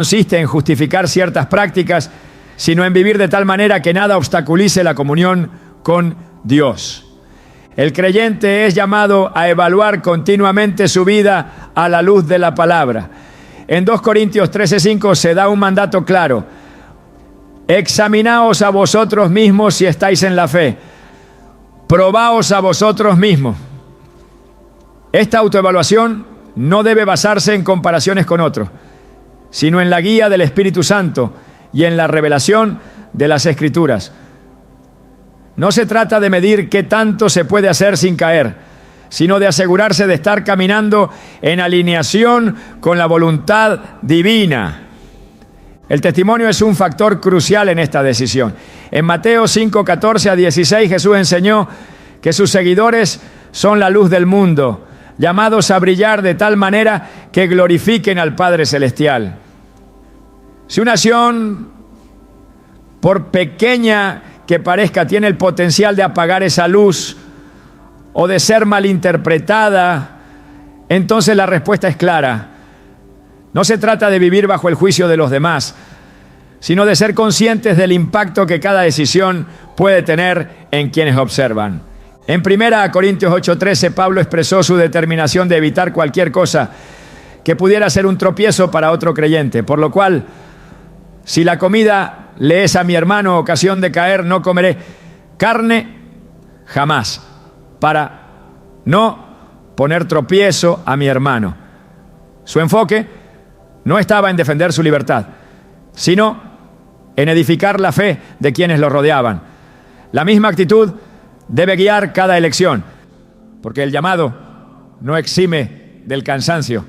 consiste en justificar ciertas prácticas, sino en vivir de tal manera que nada obstaculice la comunión con Dios. El creyente es llamado a evaluar continuamente su vida a la luz de la palabra. En 2 Corintios 13:5 se da un mandato claro: examinaos a vosotros mismos si estáis en la fe. Probaos a vosotros mismos. Esta autoevaluación no debe basarse en comparaciones con otros, sino en la guía del Espíritu Santo y en la revelación de las Escrituras. No se trata de medir qué tanto se puede hacer sin caer, sino de asegurarse de estar caminando en alineación con la voluntad divina. El testimonio es un factor crucial en esta decisión. En Mateo 5:14-16 Jesús enseñó que sus seguidores son la luz del mundo, llamados a brillar de tal manera que glorifiquen al Padre Celestial. Si una acción, por pequeña que parezca, tiene el potencial de apagar esa luz o de ser malinterpretada, entonces la respuesta es clara. No se trata de vivir bajo el juicio de los demás, sino de ser conscientes del impacto que cada decisión puede tener en quienes observan. En 1 Corintios 8:13, Pablo expresó su determinación de evitar cualquier cosa que pudiera ser un tropiezo para otro creyente, por lo cual, si la comida le es a mi hermano ocasión de caer, no comeré carne jamás, para no poner tropiezo a mi hermano. Su enfoque no estaba en defender su libertad, sino en edificar la fe de quienes lo rodeaban. La misma actitud debe guiar cada elección, porque el llamado no exime del cansancio,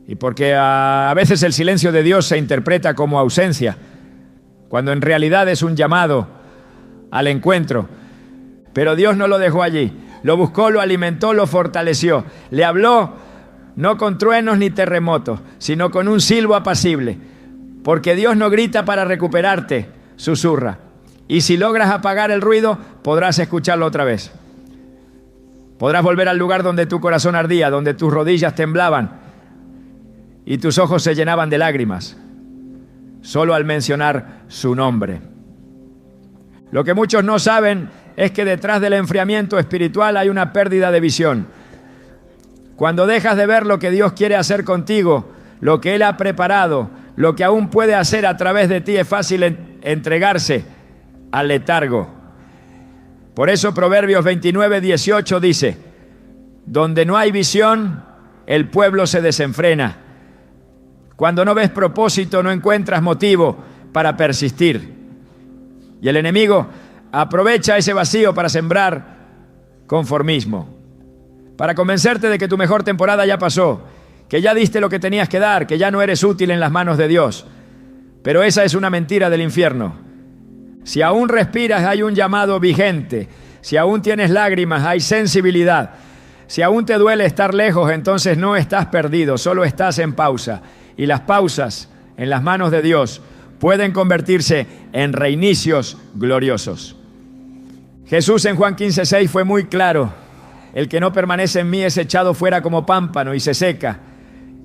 y porque a veces el silencio de Dios se interpreta como ausencia, cuando en realidad es un llamado al encuentro. Pero Dios no lo dejó allí, lo buscó, lo alimentó, lo fortaleció, le habló no con truenos ni terremotos, sino con un silbo apacible, porque Dios no grita para recuperarte, susurra. Y si logras apagar el ruido, podrás escucharlo otra vez. Podrás volver al lugar donde tu corazón ardía, donde tus rodillas temblaban y tus ojos se llenaban de lágrimas, solo al mencionar su nombre. Lo que muchos no saben es que detrás del enfriamiento espiritual hay una pérdida de visión. Cuando dejas de ver lo que Dios quiere hacer contigo, lo que Él ha preparado, lo que aún puede hacer a través de ti, es fácil entregarse al letargo. Por eso Proverbios 29:18 dice: donde no hay visión, el pueblo se desenfrena. Cuando no ves propósito, no encuentras motivo para persistir. Y el enemigo aprovecha ese vacío para sembrar conformismo, para convencerte de que tu mejor temporada ya pasó, que ya diste lo que tenías que dar, que ya no eres útil en las manos de Dios. Pero esa es una mentira del infierno. Si aún respiras, hay un llamado vigente. Si aún tienes lágrimas, hay sensibilidad. Si aún te duele estar lejos, entonces no estás perdido, solo estás en pausa. Y las pausas en las manos de Dios pueden convertirse en reinicios gloriosos. Jesús en Juan 15:6 fue muy claro: el que no permanece en mí es echado fuera como pámpano y se seca,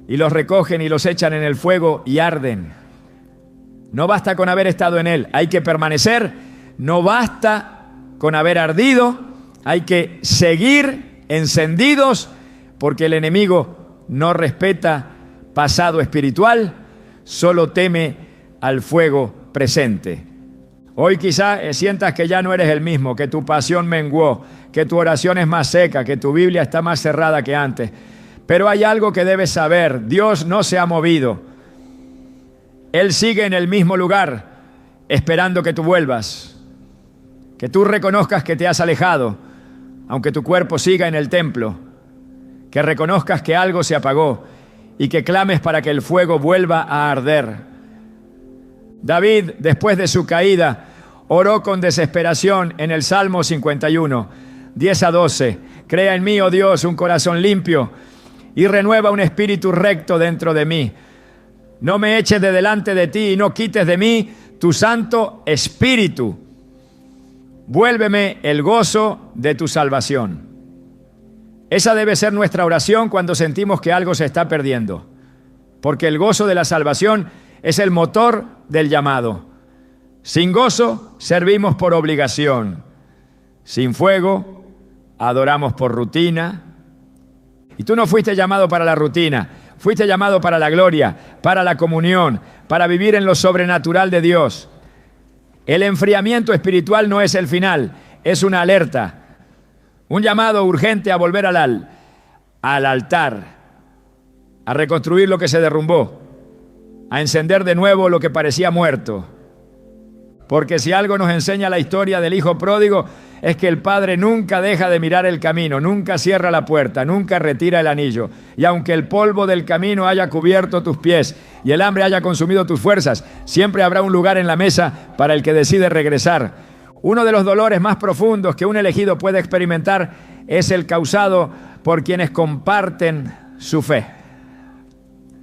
y los recogen y los echan en el fuego y arden. No basta con haber estado en Él, hay que permanecer. No basta con haber ardido, hay que seguir encendidos, porque el enemigo no respeta pasado espiritual, solo teme al fuego presente. Hoy quizá sientas que ya no eres el mismo, que tu pasión menguó, que tu oración es más seca, que tu Biblia está más cerrada que antes. Pero hay algo que debes saber: Dios no se ha movido. Él sigue en el mismo lugar, esperando que tú vuelvas, que tú reconozcas que te has alejado, aunque tu cuerpo siga en el templo, que reconozcas que algo se apagó y que clames para que el fuego vuelva a arder. David, después de su caída, oró con desesperación en el Salmo 51, 10-12. Crea en mí, oh Dios, un corazón limpio y renueva un espíritu recto dentro de mí. No me eches de delante de ti y no quites de mí tu Santo Espíritu. Vuélveme el gozo de tu salvación. Esa debe ser nuestra oración cuando sentimos que algo se está perdiendo. porque el gozo de la salvación es el motor del llamado. Sin gozo, servimos por obligación. Sin fuego, adoramos por rutina. Y tú no fuiste llamado para la rutina, fuiste llamado para la gloria, para la comunión, para vivir en lo sobrenatural de Dios. El enfriamiento espiritual no es el final, es una alerta. Un llamado urgente a volver al altar, a reconstruir lo que se derrumbó, a encender de nuevo lo que parecía muerto. Porque si algo nos enseña la historia del hijo pródigo, es que el padre nunca deja de mirar el camino, nunca cierra la puerta, nunca retira el anillo. Y aunque el polvo del camino haya cubierto tus pies y el hambre haya consumido tus fuerzas, siempre habrá un lugar en la mesa para el que decide regresar. Uno de los dolores más profundos que un elegido puede experimentar es el causado por quienes comparten su fe.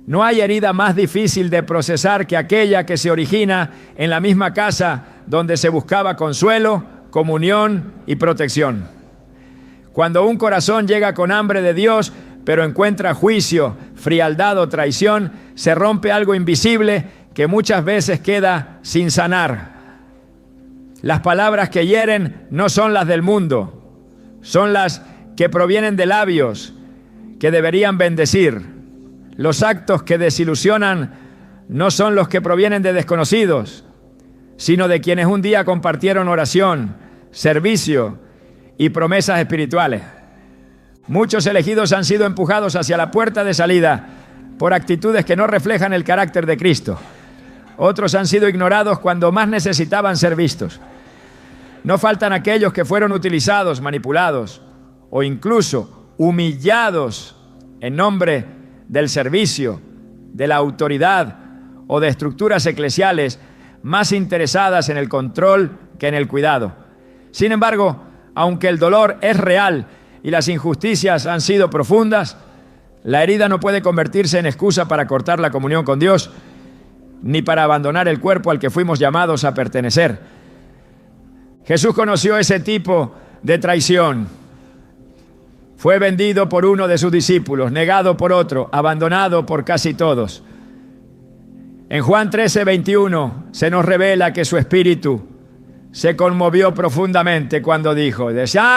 No hay herida más difícil de procesar que aquella que se origina en la misma casa donde se buscaba consuelo, comunión y protección. Cuando un corazón llega con hambre de Dios, pero encuentra juicio, frialdad o traición, se rompe algo invisible que muchas veces queda sin sanar. Las palabras que hieren no son las del mundo, son las que provienen de labios que deberían bendecir. Los actos que desilusionan no son los que provienen de desconocidos, sino de quienes un día compartieron oración, servicio y promesas espirituales. Muchos elegidos han sido empujados hacia la puerta de salida por actitudes que no reflejan el carácter de Cristo. Otros han sido ignorados cuando más necesitaban ser vistos. No faltan aquellos que fueron utilizados, manipulados o incluso humillados en nombre del servicio, de la autoridad o de estructuras eclesiales más interesadas en el control que en el cuidado. Sin embargo, aunque el dolor es real y las injusticias han sido profundas, la herida no puede convertirse en excusa para cortar la comunión con Dios, ni para abandonar el cuerpo al que fuimos llamados a pertenecer. Jesús conoció ese tipo de traición. Fue vendido por uno de sus discípulos, negado por otro, abandonado por casi todos. En Juan 13:21 se nos revela que su espíritu se conmovió profundamente cuando dijo: de cierto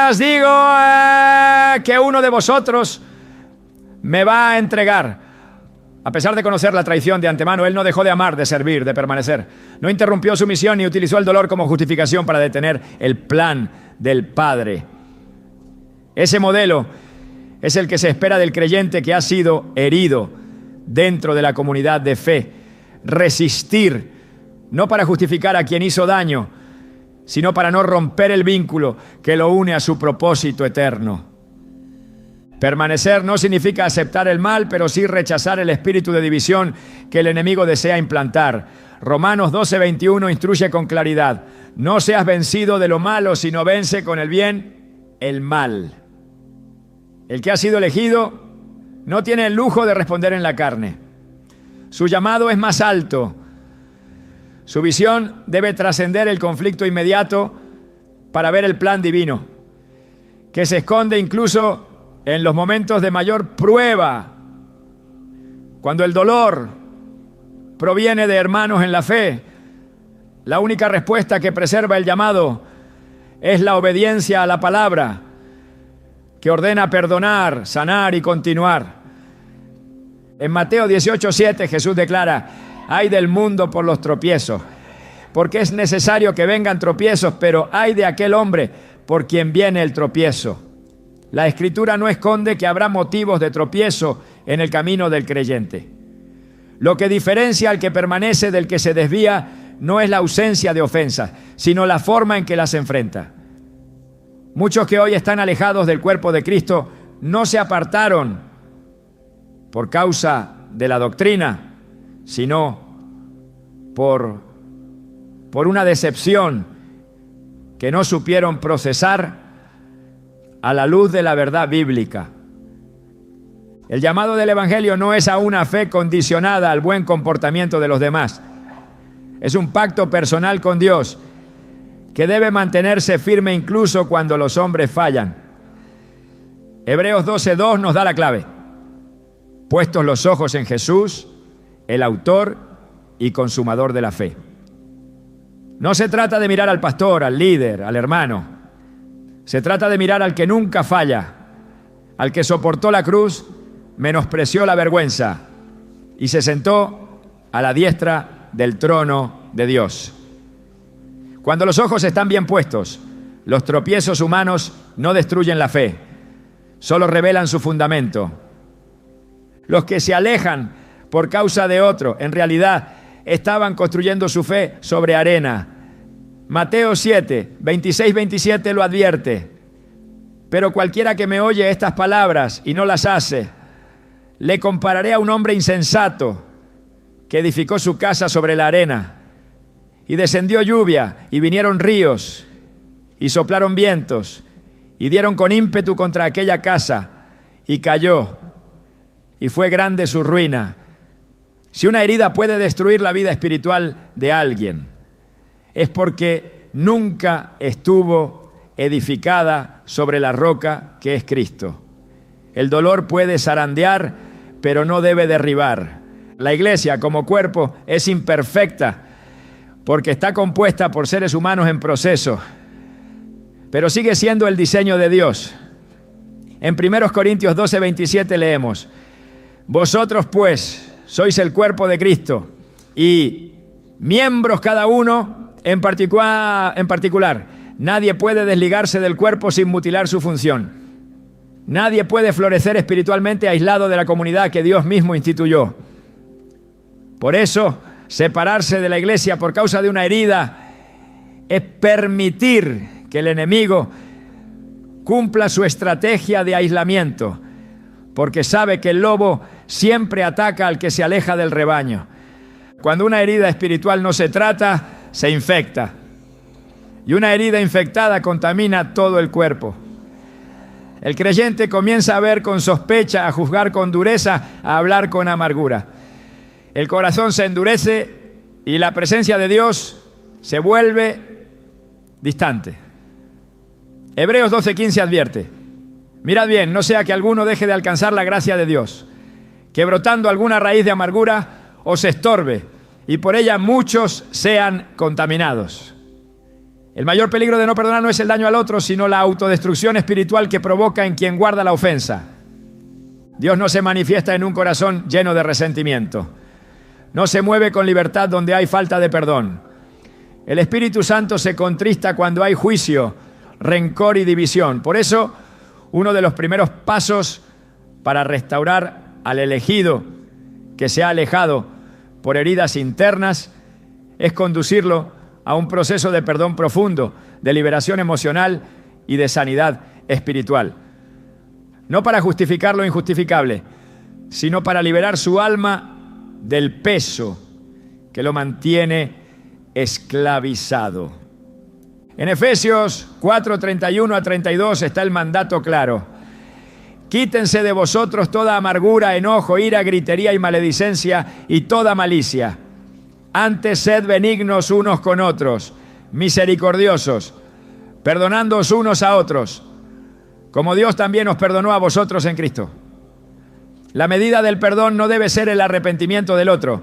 os digo que uno de vosotros me va a entregar. A pesar de conocer la traición de antemano, él no dejó de amar, de servir, de permanecer. No interrumpió su misión ni utilizó el dolor como justificación para detener el plan del Padre. Ese modelo es el que se espera del creyente que ha sido herido dentro de la comunidad de fe. Resistir, no para justificar a quien hizo daño, sino para no romper el vínculo que lo une a su propósito eterno. Permanecer no significa aceptar el mal, pero sí rechazar el espíritu de división que el enemigo desea implantar. Romanos 12:21 instruye con claridad: no seas vencido de lo malo, sino vence con el bien el mal. El que ha sido elegido no tiene el lujo de responder en la carne. Su llamado es más alto. Su visión debe trascender el conflicto inmediato para ver el plan divino, que se esconde incluso en los momentos de mayor prueba, cuando el dolor proviene de hermanos en la fe. La única respuesta que preserva el llamado es la obediencia a la palabra, que ordena perdonar, sanar y continuar. En Mateo 18:7 Jesús declara: ay del mundo por los tropiezos, porque es necesario que vengan tropiezos, pero ay de aquel hombre por quien viene el tropiezo. La Escritura no esconde que habrá motivos de tropiezo en el camino del creyente. Lo que diferencia al que permanece del que se desvía no es la ausencia de ofensas, sino la forma en que las enfrenta. Muchos que hoy están alejados del cuerpo de Cristo no se apartaron por causa de la doctrina, sino por una decepción que no supieron procesar a la luz de la verdad bíblica. El llamado del Evangelio no es a una fe condicionada al buen comportamiento de los demás. Es un pacto personal con Dios que debe mantenerse firme incluso cuando los hombres fallan. Hebreos 12:2 nos da la clave. Puestos los ojos en Jesús, el autor y consumador de la fe. No se trata de mirar al pastor, al líder, al hermano. Se trata de mirar al que nunca falla, al que soportó la cruz, menospreció la vergüenza y se sentó a la diestra del trono de Dios. Cuando los ojos están bien puestos, los tropiezos humanos no destruyen la fe, solo revelan su fundamento. Los que se alejan por causa de otro, en realidad estaban construyendo su fe sobre arena. Mateo 7, 26-27 lo advierte. Pero cualquiera que me oye estas palabras y no las hace, le compararé a un hombre insensato que edificó su casa sobre la arena. Y descendió lluvia, y vinieron ríos, y soplaron vientos, y dieron con ímpetu contra aquella casa, y cayó, y fue grande su ruina. Si una herida puede destruir la vida espiritual de alguien, es porque nunca estuvo edificada sobre la roca que es Cristo. El dolor puede zarandear, pero no debe derribar. La iglesia como cuerpo es imperfecta, porque está compuesta por seres humanos en proceso, pero sigue siendo el diseño de Dios. En 1 Corintios 12:27 leemos: vosotros pues sois el cuerpo de Cristo y miembros cada uno en particular. Nadie puede desligarse del cuerpo sin mutilar su función. Nadie puede florecer espiritualmente aislado de la comunidad que Dios mismo instituyó. Por eso, separarse de la iglesia por causa de una herida es permitir que el enemigo cumpla su estrategia de aislamiento, porque sabe que el lobo siempre ataca al que se aleja del rebaño. Cuando una herida espiritual no se trata, se infecta. Y una herida infectada contamina todo el cuerpo. El creyente comienza a ver con sospecha, a juzgar con dureza, a hablar con amargura. El corazón se endurece y la presencia de Dios se vuelve distante. Hebreos 12:15 advierte: mirad bien, no sea que alguno deje de alcanzar la gracia de Dios, que brotando alguna raíz de amargura os estorbe y por ella muchos sean contaminados. El mayor peligro de no perdonar no es el daño al otro, sino la autodestrucción espiritual que provoca en quien guarda la ofensa. Dios no se manifiesta en un corazón lleno de resentimiento. No se mueve con libertad donde hay falta de perdón. El Espíritu Santo se contrista cuando hay juicio, rencor y división. Por eso, uno de los primeros pasos para restaurar al elegido que se ha alejado por heridas internas es conducirlo a un proceso de perdón profundo, de liberación emocional y de sanidad espiritual. No para justificar lo injustificable, sino para liberar su alma del peso que lo mantiene esclavizado. En Efesios 4:31-32 está el mandato claro: quítense de vosotros toda amargura, enojo, ira, gritería y maledicencia y toda malicia. Antes sed benignos unos con otros, misericordiosos, perdonándoos unos a otros, como Dios también os perdonó a vosotros en Cristo. La medida del perdón no debe ser el arrepentimiento del otro,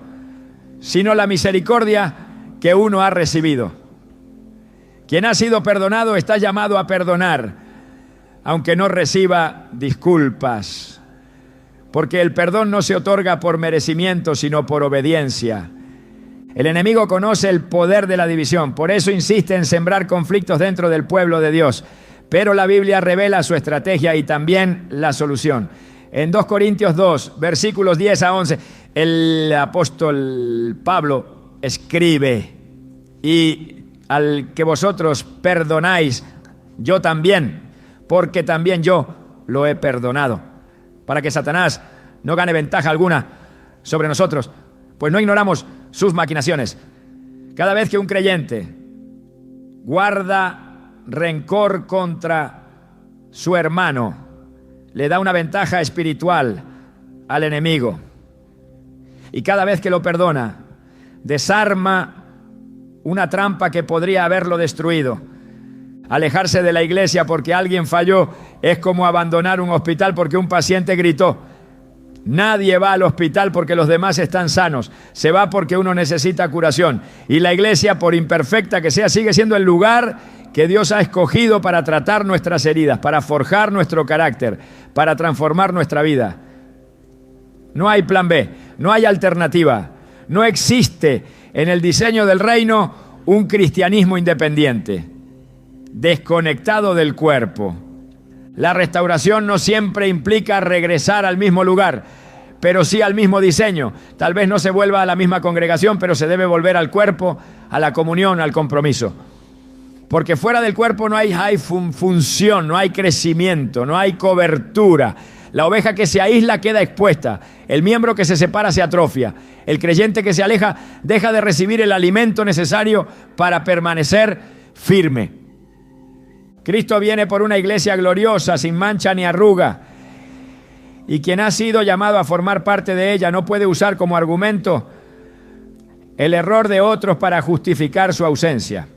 sino la misericordia que uno ha recibido. Quien ha sido perdonado está llamado a perdonar, aunque no reciba disculpas, porque el perdón no se otorga por merecimiento, sino por obediencia. El enemigo conoce el poder de la división, por eso insiste en sembrar conflictos dentro del pueblo de Dios, pero la Biblia revela su estrategia y también la solución. En 2 Corintios 2, versículos 10-11, el apóstol Pablo escribe: y al que vosotros perdonáis, yo también, porque también yo lo he perdonado, para que Satanás no gane ventaja alguna sobre nosotros, pues no ignoramos sus maquinaciones. Cada vez que un creyente guarda rencor contra su hermano, le da una ventaja espiritual al enemigo. Y cada vez que lo perdona, desarma una trampa que podría haberlo destruido. Alejarse de la iglesia porque alguien falló es como abandonar un hospital porque un paciente gritó. Nadie va al hospital porque los demás están sanos. Se va porque uno necesita curación. Y la iglesia, por imperfecta que sea, sigue siendo el lugar que Dios ha escogido para tratar nuestras heridas, para forjar nuestro carácter, para transformar nuestra vida. No hay plan B, no hay alternativa. No existe en el diseño del reino un cristianismo independiente, desconectado del cuerpo. La restauración no siempre implica regresar al mismo lugar, pero sí al mismo diseño. Tal vez no se vuelva a la misma congregación, pero se debe volver al cuerpo, a la comunión, al compromiso. Porque fuera del cuerpo no hay función, no hay crecimiento, no hay cobertura. La oveja que se aísla queda expuesta. El miembro que se separa se atrofia. El creyente que se aleja deja de recibir el alimento necesario para permanecer firme. Cristo viene por una iglesia gloriosa, sin mancha ni arruga. Y quien ha sido llamado a formar parte de ella no puede usar como argumento el error de otros para justificar su ausencia.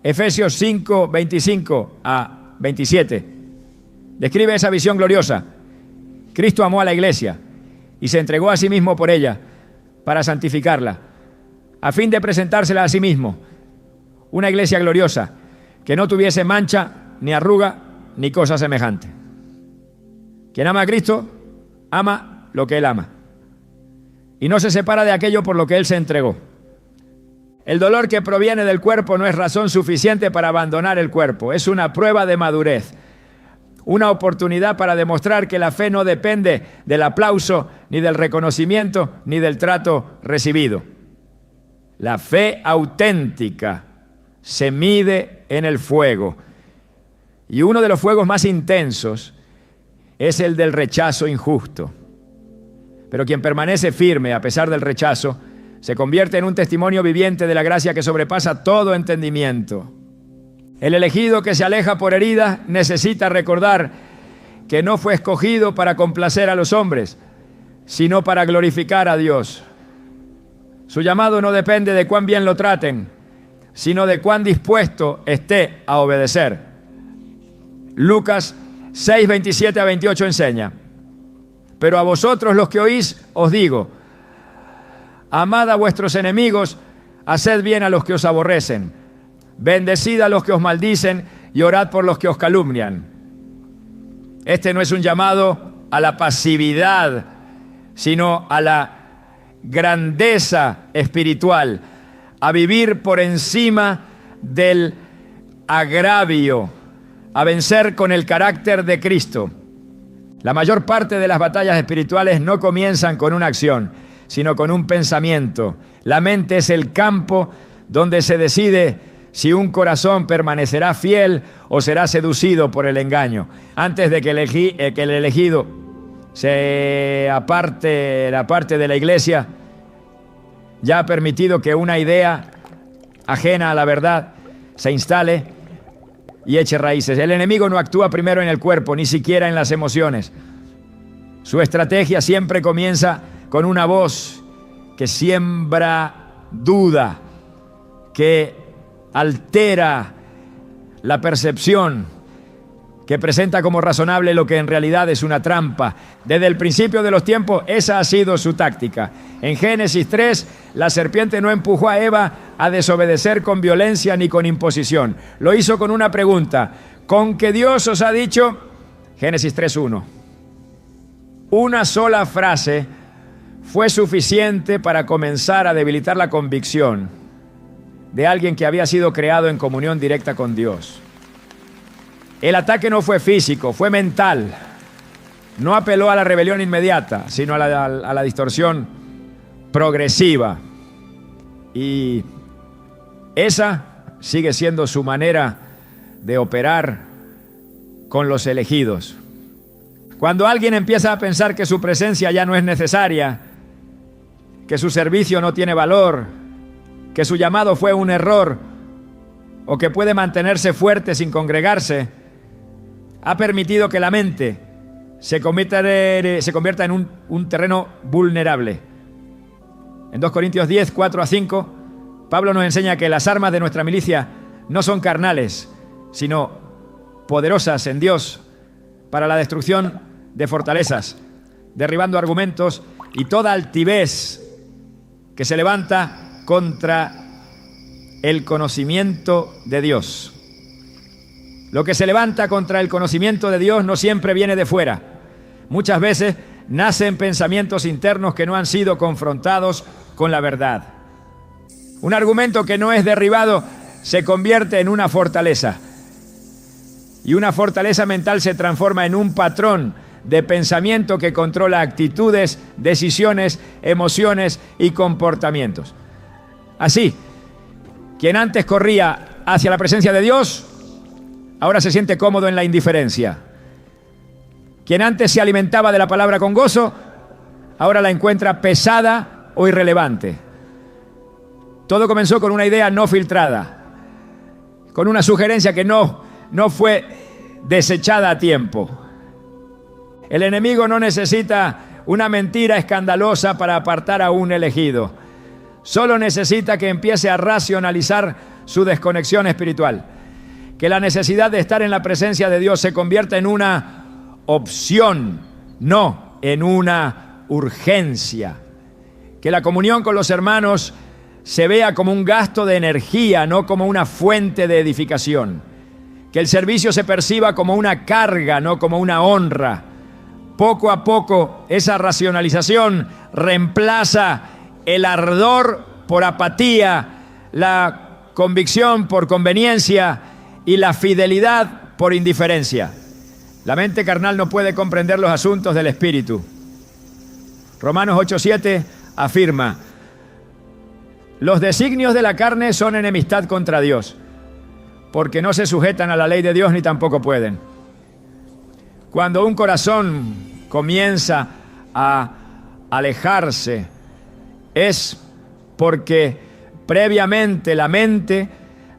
Efesios 5, 25 a 27 describe esa visión gloriosa. Cristo amó a la iglesia y se entregó a sí mismo por ella para santificarla, a fin de presentársela a sí mismo, una iglesia gloriosa, que no tuviese mancha, ni arruga, ni cosa semejante. Quien ama a Cristo, ama lo que Él ama. Y no se separa de aquello por lo que Él se entregó. El dolor que proviene del cuerpo no es razón suficiente para abandonar el cuerpo. Es una prueba de madurez. Una oportunidad para demostrar que la fe no depende del aplauso, ni del reconocimiento, ni del trato recibido. La fe auténtica se mide en el fuego. Y uno de los fuegos más intensos es el del rechazo injusto. Pero quien permanece firme a pesar del rechazo se convierte en un testimonio viviente de la gracia que sobrepasa todo entendimiento. El elegido que se aleja por heridas necesita recordar que no fue escogido para complacer a los hombres, sino para glorificar a Dios. Su llamado no depende de cuán bien lo traten, sino de cuán dispuesto esté a obedecer. Lucas 6, 27 a 28 enseña: pero a vosotros los que oís os digo, amad a vuestros enemigos, haced bien a los que os aborrecen, bendecid a los que os maldicen y orad por los que os calumnian. Este no es un llamado a la pasividad, sino a la grandeza espiritual, a vivir por encima del agravio, a vencer con el carácter de Cristo. La mayor parte de las batallas espirituales no comienzan con una acción, sino con un pensamiento. La mente es el campo donde se decide si un corazón permanecerá fiel o será seducido por el engaño. Antes de que el elegido se aparte de la iglesia, ya ha permitido que una idea ajena a la verdad se instale y eche raíces. El enemigo no actúa primero en el cuerpo, ni siquiera en las emociones. Su estrategia siempre comienza con una voz que siembra duda, que altera la percepción, que presenta como razonable lo que en realidad es una trampa. Desde el principio de los tiempos, esa ha sido su táctica. En Génesis 3, la serpiente no empujó a Eva a desobedecer con violencia ni con imposición. Lo hizo con una pregunta: ¿con qué Dios os ha dicho? Génesis 3:1. Una sola frase fue suficiente para comenzar a debilitar la convicción de alguien que había sido creado en comunión directa con Dios. El ataque no fue físico, fue mental. No apeló a la rebelión inmediata, sino a la distorsión progresiva. Y esa sigue siendo su manera de operar con los elegidos. Cuando alguien empieza a pensar que su presencia ya no es necesaria, que su servicio no tiene valor, que su llamado fue un error, o que puede mantenerse fuerte sin congregarse, ha permitido que la mente se convierta en un terreno vulnerable. En 2 Corintios 10, 4 a 5, Pablo nos enseña que las armas de nuestra milicia no son carnales, sino poderosas en Dios para la destrucción de fortalezas, derribando argumentos y toda altivez que se levanta contra el conocimiento de Dios. Lo que se levanta contra el conocimiento de Dios no siempre viene de fuera. Muchas veces nacen pensamientos internos que no han sido confrontados con la verdad. Un argumento que no es derribado se convierte en una fortaleza. Y una fortaleza mental se transforma en un patrón de pensamiento que controla actitudes, decisiones, emociones y comportamientos. Así, quien antes corría hacia la presencia de Dios, ahora se siente cómodo en la indiferencia. Quien antes se alimentaba de la palabra con gozo, ahora la encuentra pesada o irrelevante. Todo comenzó con una idea no filtrada, con una sugerencia que no fue desechada a tiempo. El enemigo no necesita una mentira escandalosa para apartar a un elegido. Solo necesita que empiece a racionalizar su desconexión espiritual. Que la necesidad de estar en la presencia de Dios se convierta en una opción, no en una urgencia. Que la comunión con los hermanos se vea como un gasto de energía, no como una fuente de edificación. Que el servicio se perciba como una carga, no como una honra. Poco a poco, esa racionalización reemplaza el ardor por apatía, la convicción por conveniencia y la fidelidad por indiferencia. La mente carnal no puede comprender los asuntos del espíritu. Romanos 8:7 afirma: los designios de la carne son enemistad contra Dios, porque no se sujetan a la ley de Dios ni tampoco pueden. Cuando un corazón comienza a alejarse, es porque previamente la mente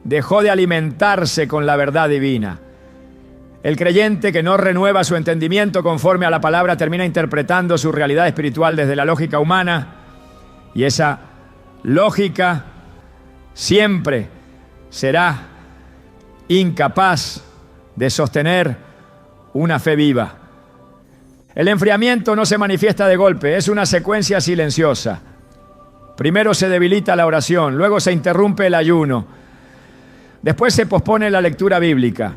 dejó de alimentarse con la verdad divina. El creyente que no renueva su entendimiento conforme a la palabra termina interpretando su realidad espiritual desde la lógica humana, y esa lógica siempre será incapaz de sostener una fe viva. El enfriamiento no se manifiesta de golpe, es una secuencia silenciosa. Primero se debilita la oración, luego se interrumpe el ayuno, después se pospone la lectura bíblica.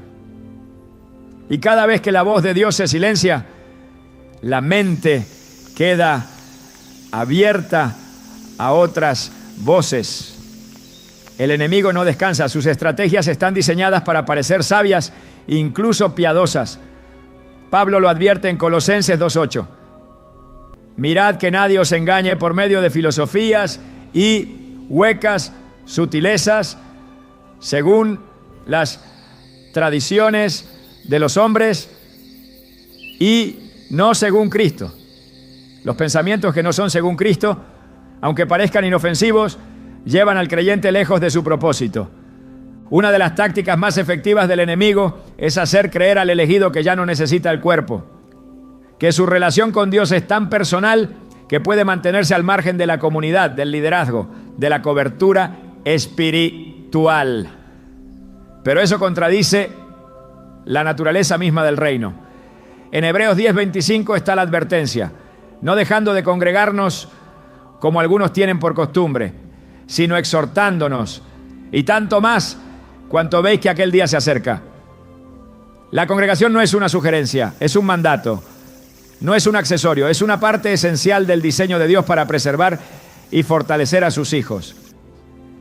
Y cada vez que la voz de Dios se silencia, la mente queda abierta a otras voces. El enemigo no descansa, sus estrategias están diseñadas para parecer sabias, incluso piadosas. Pablo lo advierte en Colosenses 2:8. Mirad que nadie os engañe por medio de filosofías y huecas sutilezas, según las tradiciones de los hombres y no según Cristo. Los pensamientos que no son según Cristo, aunque parezcan inofensivos, llevan al creyente lejos de su propósito. Una de las tácticas más efectivas del enemigo es hacer creer al elegido que ya no necesita el cuerpo, que su relación con Dios es tan personal que puede mantenerse al margen de la comunidad, del liderazgo, de la cobertura espiritual. Pero eso contradice la naturaleza misma del reino. En Hebreos 10:25 está la advertencia: no dejando de congregarnos como algunos tienen por costumbre, sino exhortándonos, y tanto más cuanto veis que aquel día se acerca. La congregación no es una sugerencia, es un mandato. No es un accesorio, es una parte esencial del diseño de Dios para preservar y fortalecer a sus hijos.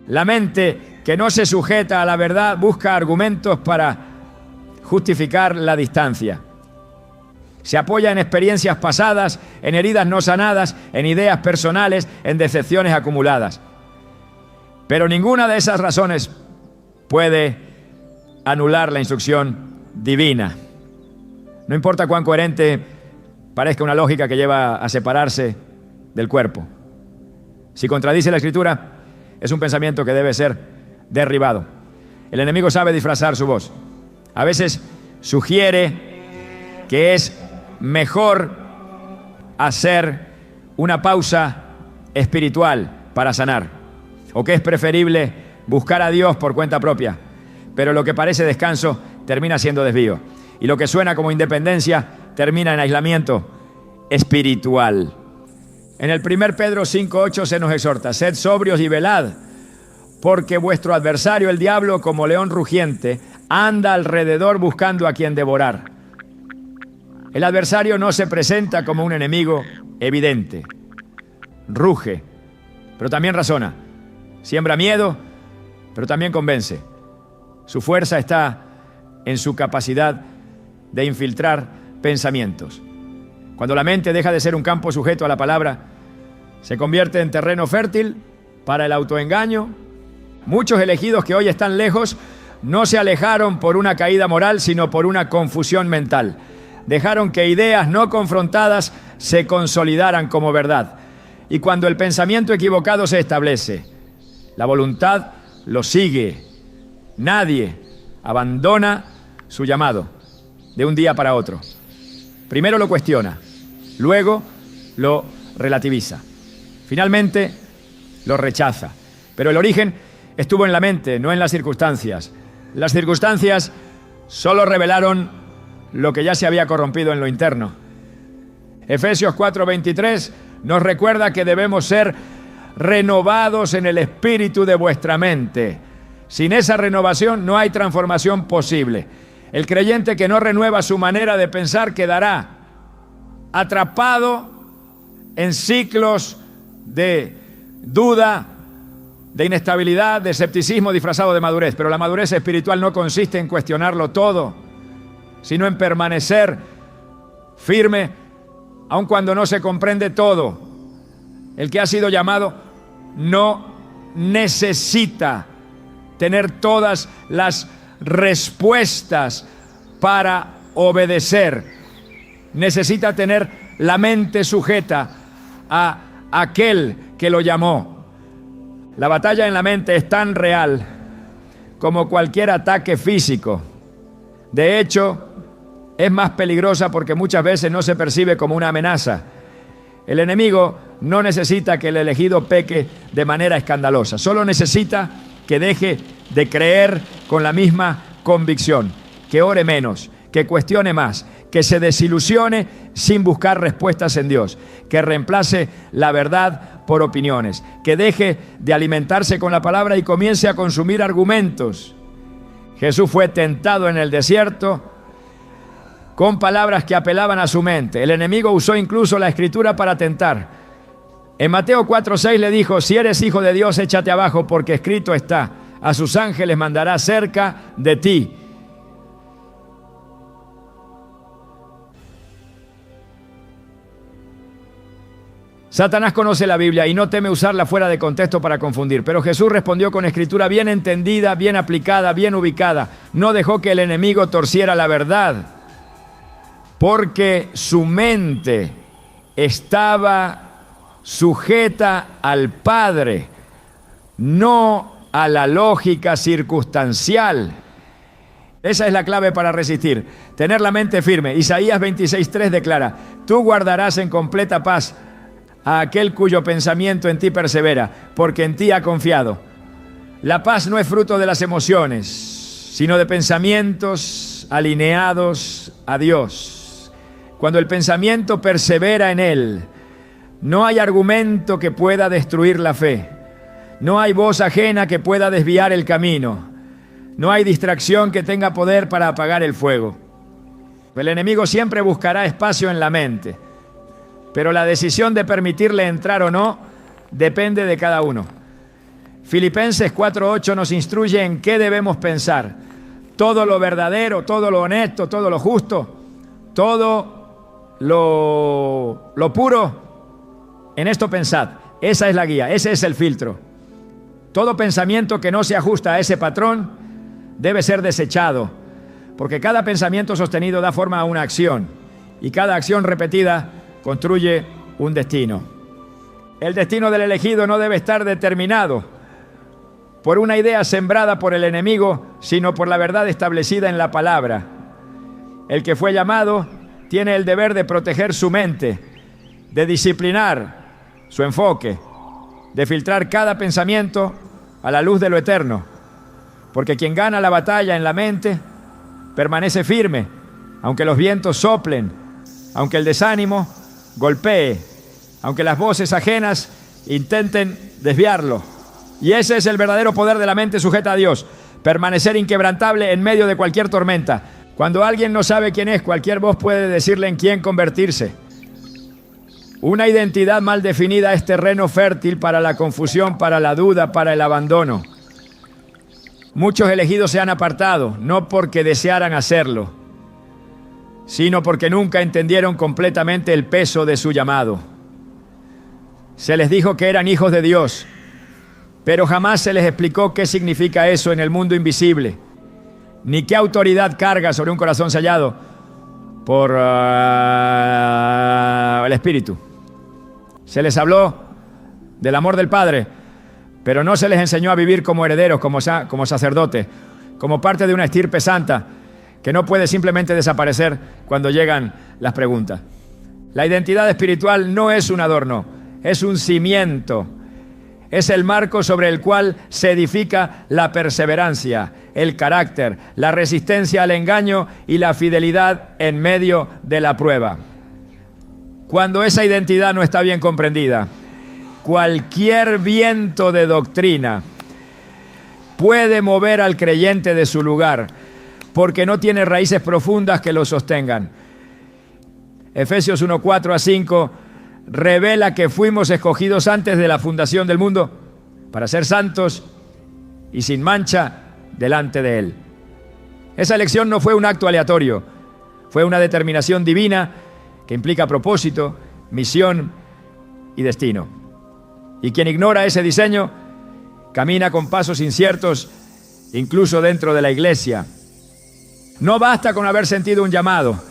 La mente que no se sujeta a la verdad busca argumentos para justificar la distancia. Se apoya en experiencias pasadas, en heridas no sanadas, en ideas personales, en decepciones acumuladas. Pero ninguna de esas razones puede anular la instrucción divina. No importa cuán coherente parezca una lógica que lleva a separarse del cuerpo. Si contradice la Escritura, es un pensamiento que debe ser derribado. El enemigo sabe disfrazar su voz. A veces sugiere que es mejor hacer una pausa espiritual para sanar. o que es preferible buscar a Dios por cuenta propia, pero lo que parece descanso termina siendo desvío, y lo que suena como independencia termina en aislamiento espiritual. En el 1 Pedro 5:8 se nos exhorta: sed sobrios y velad, porque vuestro adversario, el diablo, como león rugiente, anda alrededor buscando a quien devorar. El adversario no se presenta como un enemigo evidente. Ruge, pero también razona. Siembra miedo, pero también convence. Su fuerza está en su capacidad de infiltrar pensamientos. Cuando la mente deja de ser un campo sujeto a la palabra, se convierte en terreno fértil para el autoengaño. Muchos elegidos que hoy están lejos no se alejaron por una caída moral, sino por una confusión mental. Dejaron que ideas no confrontadas se consolidaran como verdad. Y cuando el pensamiento equivocado se establece, la voluntad lo sigue. Nadie abandona su llamado de un día para otro. Primero lo cuestiona, luego lo relativiza, finalmente lo rechaza. Pero el origen estuvo en la mente, no en las circunstancias. Las circunstancias solo revelaron lo que ya se había corrompido en lo interno. Efesios 4:23 nos recuerda que debemos ser renovados en el espíritu de vuestra mente. Sin esa renovación no hay transformación posible. El creyente que no renueva su manera de pensar quedará atrapado en ciclos de duda, de inestabilidad, de escepticismo disfrazado de madurez. Pero la madurez espiritual no consiste en cuestionarlo todo, sino en permanecer firme aun cuando no se comprende todo. El que ha sido llamado no necesita tener todas las respuestas para obedecer. Necesita tener la mente sujeta a aquel que lo llamó. La batalla en la mente es tan real como cualquier ataque físico. De hecho, es más peligrosa porque muchas veces no se percibe como una amenaza. El enemigo no necesita que el elegido peque de manera escandalosa, solo necesita que deje de creer con la misma convicción, que ore menos, que cuestione más, que se desilusione sin buscar respuestas en Dios, que reemplace la verdad por opiniones, que deje de alimentarse con la palabra y comience a consumir argumentos. Jesús fue tentado en el desierto con palabras que apelaban a su mente. El enemigo usó incluso la escritura para tentar. En Mateo 4:6 le dijo: si eres hijo de Dios, échate abajo, porque escrito está: a sus ángeles mandará cerca de ti. Satanás conoce la Biblia y no teme usarla fuera de contexto para confundir, pero Jesús respondió con escritura bien entendida, bien aplicada, bien ubicada. No dejó que el enemigo torciera la verdad, porque su mente estaba sujeta al Padre, no a la lógica circunstancial. Esa es la clave para resistir, tener la mente firme. Isaías 26:3 declara: tú guardarás en completa paz a aquel cuyo pensamiento en ti persevera, porque en ti ha confiado. La paz no es fruto de las emociones, sino de pensamientos alineados a Dios. Cuando el pensamiento persevera en Él, no hay argumento que pueda destruir la fe. No hay voz ajena que pueda desviar el camino. No hay distracción que tenga poder para apagar el fuego. El enemigo siempre buscará espacio en la mente, pero la decisión de permitirle entrar o no depende de cada uno. Filipenses 4:8 nos instruye en qué debemos pensar. Todo lo verdadero, todo lo honesto, todo lo justo, todo lo puro, en esto pensad. Esa es la guía, ese es el filtro. Todo pensamiento que no se ajusta a ese patrón debe ser desechado, porque cada pensamiento sostenido da forma a una acción, y cada acción repetida construye un destino. El destino del elegido no debe estar determinado por una idea sembrada por el enemigo, sino por la verdad establecida en la palabra. El que fue llamado tiene el deber de proteger su mente, de disciplinar su enfoque, de filtrar cada pensamiento a la luz de lo eterno, porque quien gana la batalla en la mente permanece firme, aunque los vientos soplen, aunque el desánimo golpee, aunque las voces ajenas intenten desviarlo. Y ese es el verdadero poder de la mente sujeta a Dios, permanecer inquebrantable en medio de cualquier tormenta. Cuando alguien no sabe quién es, cualquier voz puede decirle en quién convertirse. Una identidad mal definida es terreno fértil para la confusión, para la duda, para el abandono. Muchos elegidos se han apartado, no porque desearan hacerlo, sino porque nunca entendieron completamente el peso de su llamado. Se les dijo que eran hijos de Dios, pero jamás se les explicó qué significa eso en el mundo invisible, ni qué autoridad carga sobre un corazón sellado por el Espíritu. Se les habló del amor del Padre, pero no se les enseñó a vivir como herederos, como sacerdotes, como parte de una estirpe santa que no puede simplemente desaparecer cuando llegan las preguntas. La identidad espiritual no es un adorno, es un cimiento. Es el marco sobre el cual se edifica la perseverancia, el carácter, la resistencia al engaño y la fidelidad en medio de la prueba. Cuando esa identidad no está bien comprendida, cualquier viento de doctrina puede mover al creyente de su lugar, porque no tiene raíces profundas que lo sostengan. Efesios 1:4-5 revela que fuimos escogidos antes de la fundación del mundo para ser santos y sin mancha delante de Él. Esa elección no fue un acto aleatorio, fue una determinación divina que implica propósito, misión y destino. Y quien ignora ese diseño camina con pasos inciertos, incluso dentro de la iglesia. No basta con haber sentido un llamado.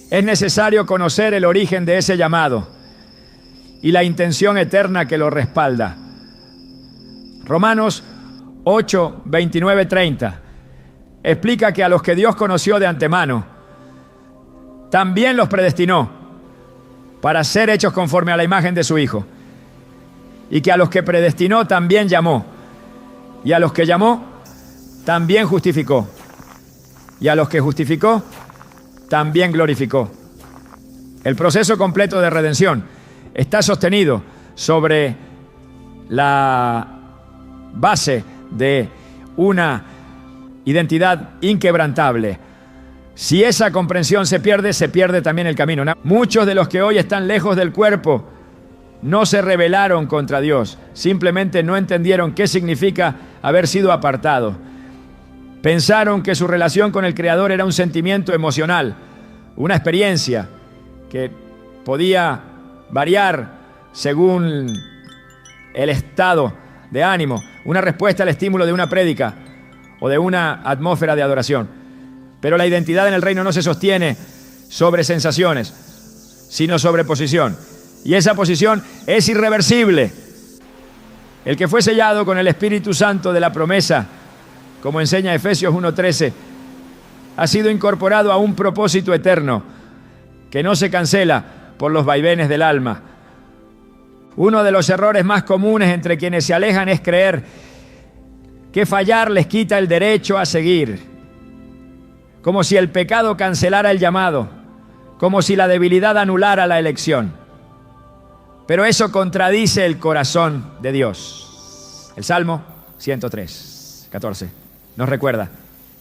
Es necesario conocer el origen de ese llamado y la intención eterna que lo respalda. Romanos 8:29-30 explica que a los que Dios conoció de antemano, también los predestinó para ser hechos conforme a la imagen de su Hijo. Y que a los que predestinó también llamó. Y a los que llamó también justificó. Y a los que justificó también glorificó. El proceso completo de redención está sostenido sobre la base de una identidad inquebrantable. Si esa comprensión se pierde también el camino. Muchos de los que hoy están lejos del cuerpo no se rebelaron contra Dios, simplemente no entendieron qué significa haber sido apartados. Pensaron que su relación con el Creador era un sentimiento emocional, una experiencia que podía variar según el estado de ánimo, una respuesta al estímulo de una prédica o de una atmósfera de adoración. Pero la identidad en el reino no se sostiene sobre sensaciones, sino sobre posición. Y esa posición es irreversible. El que fue sellado con el Espíritu Santo de la promesa, como enseña Efesios 1:13, ha sido incorporado a un propósito eterno que no se cancela por los vaivenes del alma. Uno de los errores más comunes entre quienes se alejan es creer que fallar les quita el derecho a seguir, como si el pecado cancelara el llamado, como si la debilidad anulara la elección. Pero eso contradice el corazón de Dios. El Salmo 103:14 nos recuerda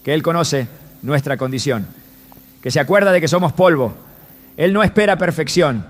que Él conoce nuestra condición, que se acuerda de que somos polvo. Él no espera perfección,